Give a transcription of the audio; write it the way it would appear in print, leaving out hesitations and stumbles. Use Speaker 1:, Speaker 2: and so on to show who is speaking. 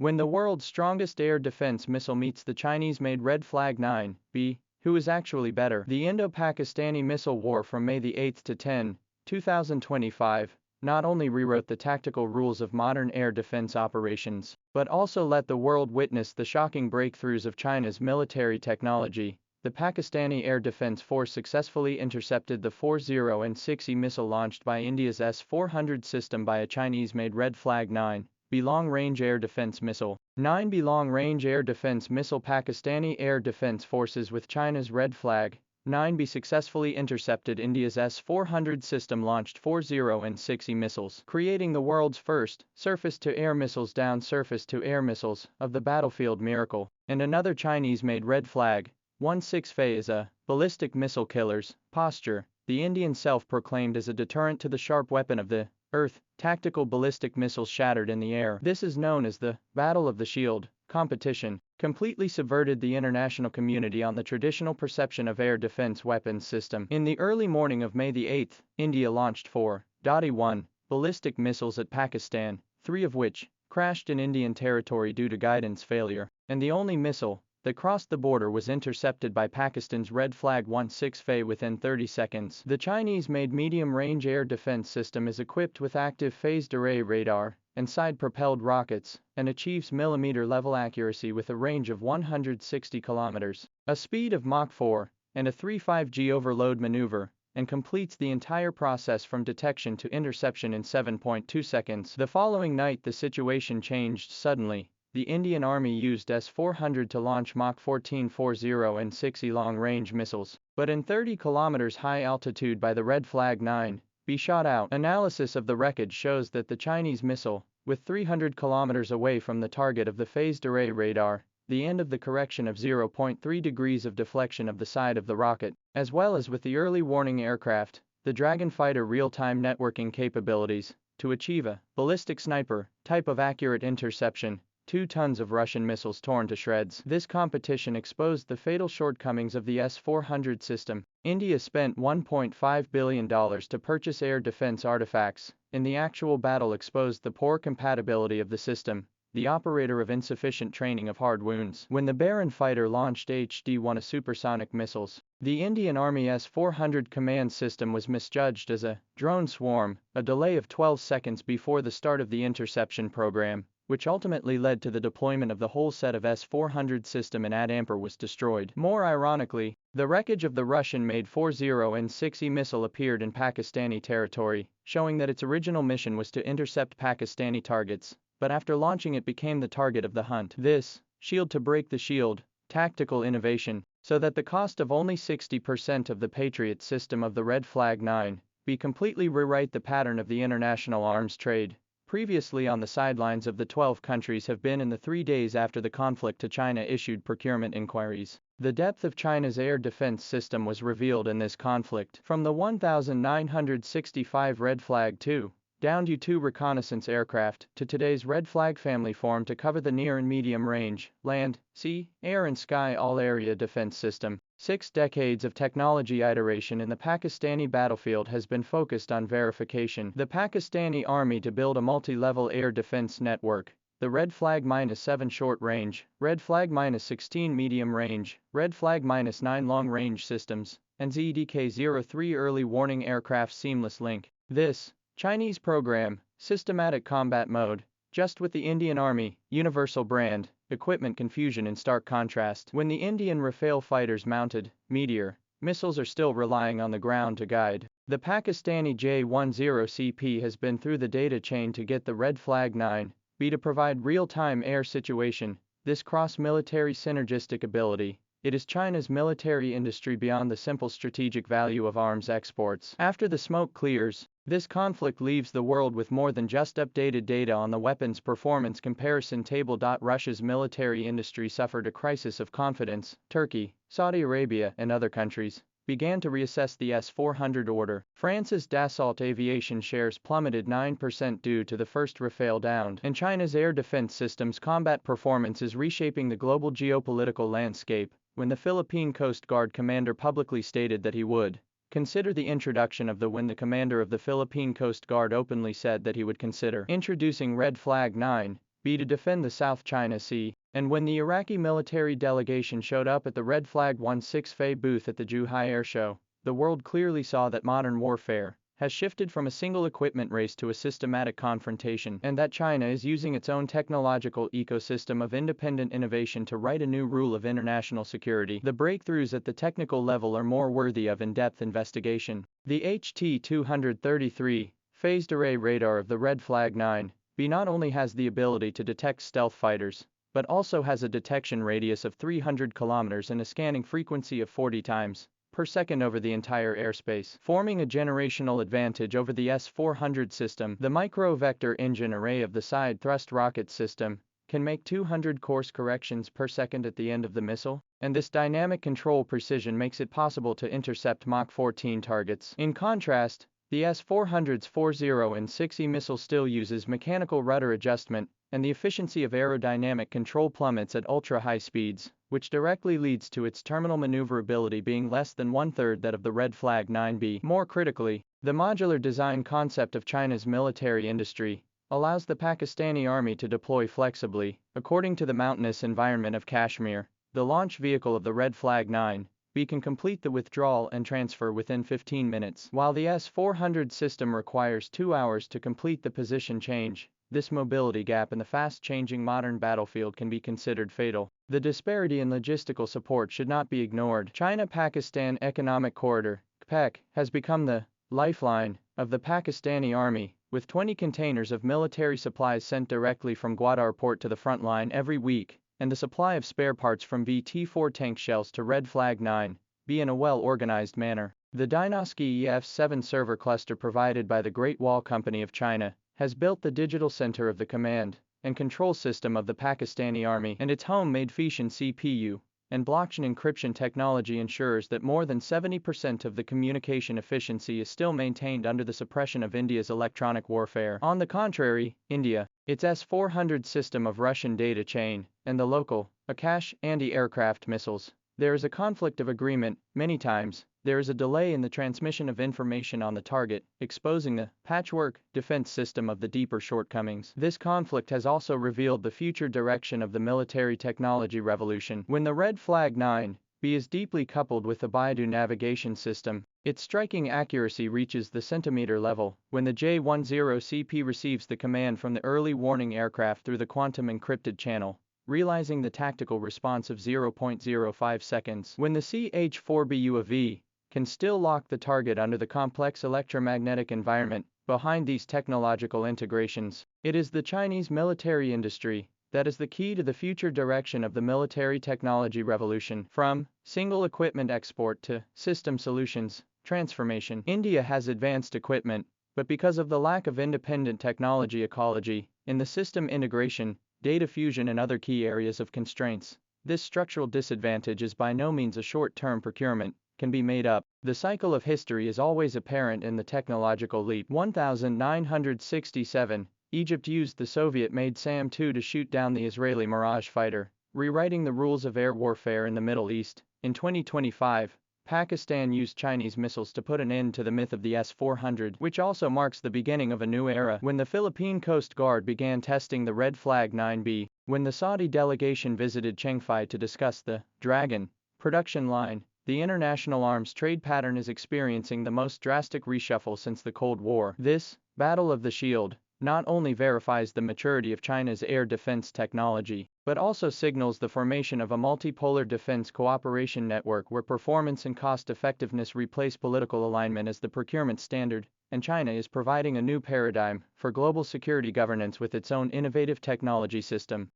Speaker 1: When the world's strongest air defense missile meets the Chinese-made Red Flag-9BE, who is actually better? The Indo-Pakistani missile war from May 8 to 10, 2025, not only rewrote the tactical rules of modern air defense operations, but also let the world witness the shocking breakthroughs of China's military technology. The Pakistani Air Defense Force successfully intercepted the 40 and 6E missile launched by India's S-400 system by a Chinese-made Red Flag-9BE long-range air defense missile. 9B long-range air defense missile. Pakistani Air Defense Forces with China's Red Flag-9BE successfully intercepted India's S-400 system launched 40 and 6E missiles, creating the world's first surface-to-air missiles down surface-to-air missiles of the battlefield miracle. And another Chinese-made Red Flag-16BE is a ballistic missile killer's posture, the Indian self-proclaimed as a deterrent to the sharp weapon of the Earth. Tactical ballistic missiles shattered in the air. This is known as the Battle of the Shield competition, completely subverted the international community on the traditional perception of air defense weapons system. In the early morning of May 8, India launched 4.1 ballistic missiles at Pakistan, 3 of which crashed in Indian territory due to guidance failure, and the only missile that crossed the border was intercepted by Pakistan's Red Flag-16BE within 30 seconds. The Chinese-made medium-range air defense system is equipped with active phased array radar and side-propelled rockets, and achieves millimeter-level accuracy with a range of 160 kilometers, a speed of Mach 4, and a 3.5G overload maneuver, and completes the entire process from detection to interception in 7.2 seconds. The following night the situation changed suddenly. The Indian Army used S-400 to launch Mach 14 40 and 6E long-range missiles, but in 30 kilometers high altitude by the Red Flag-9BE shot out. Analysis of the wreckage shows that the Chinese missile, with 300 kilometers away from the target of the phased array radar, the end of the correction of 0.3 degrees of deflection of the side of the rocket, as well as with the early warning aircraft, the Dragon fighter real-time networking capabilities, to achieve a ballistic sniper type of accurate interception. 2 tons of Russian missiles torn to shreds. This competition exposed the fatal shortcomings of the S-400 system. India spent $1.5 billion to purchase air defense artifacts, and the actual battle exposed the poor compatibility of the system, the operator of insufficient training of hard wounds. When the Baron fighter launched HD-1 supersonic missiles, the Indian Army S-400 command system was misjudged as a drone swarm, a delay of 12 seconds before the start of the interception program, which ultimately led to the deployment of the whole set of S-400 system, and Ad-Ampere was destroyed. More ironically, the wreckage of the Russian-made 40 and 6E missile appeared in Pakistani territory, showing that its original mission was to intercept Pakistani targets, but after launching it became the target of the hunt. This shield to break the shield tactical innovation, so that the cost of only 60% of the Patriot system of the Red Flag-9BE completely rewrite the pattern of the international arms trade. Previously on the sidelines of the 12 countries have been in the 3 days after the conflict to China issued procurement inquiries. The depth of China's air defense system was revealed in this conflict. From the 1,965 Red Flag-2 downed U-2 reconnaissance aircraft to today's Red Flag family formed to cover the near and medium range, land, sea, air and sky all-area defense system. 6 decades of technology iteration in the Pakistani battlefield has been focused on verification. The Pakistani army to build a multi-level air defense network. The Red Flag-7 short range, Red Flag-16 medium range, Red Flag-9 long range systems, and ZDK-03 early warning aircraft seamless link. This Chinese program, systematic combat mode, just with the Indian Army, universal brand, equipment confusion in stark contrast. When the Indian Rafale fighters mounted Meteor missiles are still relying on the ground to guide. The Pakistani J-10CP has been through the data chain to get the Red Flag-9BE to provide real-time air situation. This cross-military synergistic ability, it is China's military industry beyond the simple strategic value of arms exports. After the smoke clears, this conflict leaves the world with more than just updated data on the weapons performance comparison table. Russia's military industry suffered a crisis of confidence. Turkey, Saudi Arabia, and other countries began to reassess the S-400 order. France's Dassault aviation shares plummeted 9% due to the first Rafale downed, and China's air defense systems combat performance is reshaping the global geopolitical landscape. When the Philippine Coast Guard commander publicly stated that he would consider the introduction of the commander of the Philippine Coast Guard openly said that he would consider introducing Red Flag-9 9BE to defend the South China Sea. And when the Iraqi military delegation showed up at the Red Flag-9BE booth at the Zhuhai Air Show, the world clearly saw that modern warfare has shifted from a single equipment race to a systematic confrontation, and that China is using its own technological ecosystem of independent innovation to write a new rule of international security. The breakthroughs at the technical level are more worthy of in-depth investigation. The HT-233 phased array radar of the Red Flag-9BE not only has the ability to detect stealth fighters, but also has a detection radius of 300 kilometers and a scanning frequency of 40 times per second over the entire airspace, forming a generational advantage over the S-400 system. The micro-vector engine array of the side thrust rocket system can make 200 course corrections per second at the end of the missile, and this dynamic control precision makes it possible to intercept Mach 14 targets. In contrast, the S-400's 40 and 6E missile still uses mechanical rudder adjustment, and the efficiency of aerodynamic control plummets at ultra-high speeds, which directly leads to its terminal maneuverability being less than one-third that of the Red Flag-9BE. More critically, the modular design concept of China's military industry allows the Pakistani army to deploy flexibly. According to the mountainous environment of Kashmir, the launch vehicle of the Red Flag-9BE can complete the withdrawal and transfer within 15 minutes, while the S-400 system requires 2 hours to complete the position change. This mobility gap in the fast-changing modern battlefield can be considered fatal. The disparity in logistical support should not be ignored. China-Pakistan Economic Corridor (CPEC) has become the lifeline of the Pakistani army, with 20 containers of military supplies sent directly from Gwadar port to the front line every week, and the supply of spare parts from VT-4 tank shells to Red Flag-9BE in a well-organized manner. The Dynasty EF-7 server cluster provided by the Great Wall Company of China has built the digital center of the command and control system of the Pakistani army, and its homemade Fission CPU and blockchain encryption technology ensures that more than 70% of the communication efficiency is still maintained under the suppression of India's electronic warfare. On the contrary, India, its S-400 system of Russian data chain, and the local Akash anti-aircraft missiles. There is a conflict of agreement. Many times, there is a delay in the transmission of information on the target, exposing the patchwork defense system of the deeper shortcomings. This conflict has also revealed the future direction of the military technology revolution. When the Red Flag-9BE is deeply coupled with the Baidu navigation system, its striking accuracy reaches the centimeter level. When the J-10CP receives the command from the early warning aircraft through the quantum encrypted channel, realizing the tactical response of 0.05 seconds. When the CH-4B UAV can still lock the target under the complex electromagnetic environment. Behind these technological integrations, it is the Chinese military industry that is the key to the future direction of the military technology revolution. From single equipment export to system solutions transformation. India has advanced equipment, but because of the lack of independent technology ecology in the system integration, data fusion and other key areas of constraints, this structural disadvantage is by no means a short-term procurement, can be made up. The cycle of history is always apparent in the technological leap. 1967, Egypt used the Soviet-made SAM-2 to shoot down the Israeli Mirage fighter, rewriting the rules of air warfare in the Middle East. In 2025, Pakistan used Chinese missiles to put an end to the myth of the S-400, which also marks the beginning of a new era. When the Philippine Coast Guard began testing the Red Flag-9BE, when the Saudi delegation visited Chengfei to discuss the Dragon production line, the international arms trade pattern is experiencing the most drastic reshuffle since the Cold War. This Battle of the Shield not only verifies the maturity of China's air defense technology, but also signals the formation of a multipolar defense cooperation network where performance and cost-effectiveness replace political alignment as the procurement standard, and China is providing a new paradigm for global security governance with its own innovative technology system.